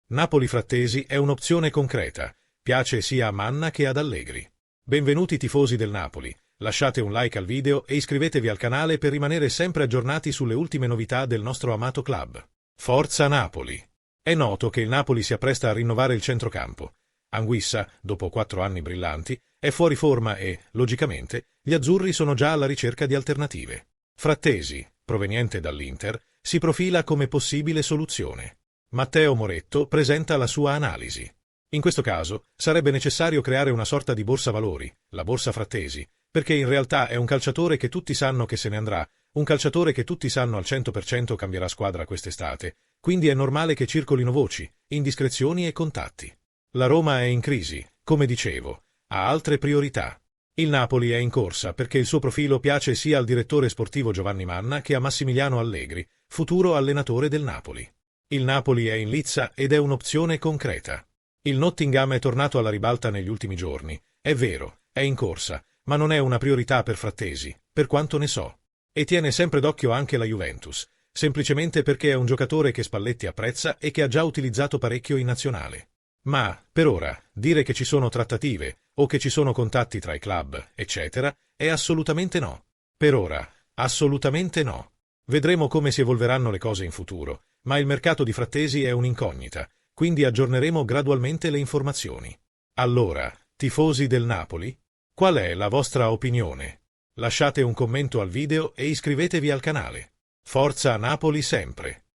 Napoli-Frattesi è un'opzione concreta, piace sia a Manna che ad Allegri. Benvenuti tifosi del Napoli, lasciate un like al video e iscrivetevi al canale per rimanere sempre aggiornati sulle ultime novità del nostro amato club. Forza Napoli! È noto che il Napoli si appresta a rinnovare il centrocampo. Anguissa, dopo 4 anni brillanti, è fuori forma e, logicamente, gli azzurri sono già alla ricerca di alternative. Frattesi, proveniente dall'Inter, si profila come possibile soluzione. Matteo Moretto presenta la sua analisi. In questo caso sarebbe necessario creare una sorta di borsa valori, la borsa Frattesi, perché in realtà è un calciatore che tutti sanno che se ne andrà, un calciatore che tutti sanno al 100% cambierà squadra quest'estate, quindi è normale che circolino voci, indiscrezioni e contatti. La Roma è in crisi, come dicevo, ha altre priorità. Il Napoli è in corsa perché il suo profilo piace sia al direttore sportivo Giovanni Manna che a Massimiliano Allegri, futuro allenatore del Napoli. Il Napoli è in lizza ed è un'opzione concreta. Il Nottingham è tornato alla ribalta negli ultimi giorni. È vero, è in corsa, ma non è una priorità per Frattesi, per quanto ne so. E tiene sempre d'occhio anche la Juventus, semplicemente perché è un giocatore che Spalletti apprezza e che ha già utilizzato parecchio in nazionale. Ma, per ora, dire che ci sono trattative o che ci sono contatti tra i club, eccetera, è assolutamente no. Per ora, assolutamente no. Vedremo come si evolveranno le cose in futuro, ma il mercato di Frattesi è un'incognita, quindi aggiorneremo gradualmente le informazioni. Allora, tifosi del Napoli, qual è la vostra opinione? Lasciate un commento al video e iscrivetevi al canale. Forza Napoli sempre!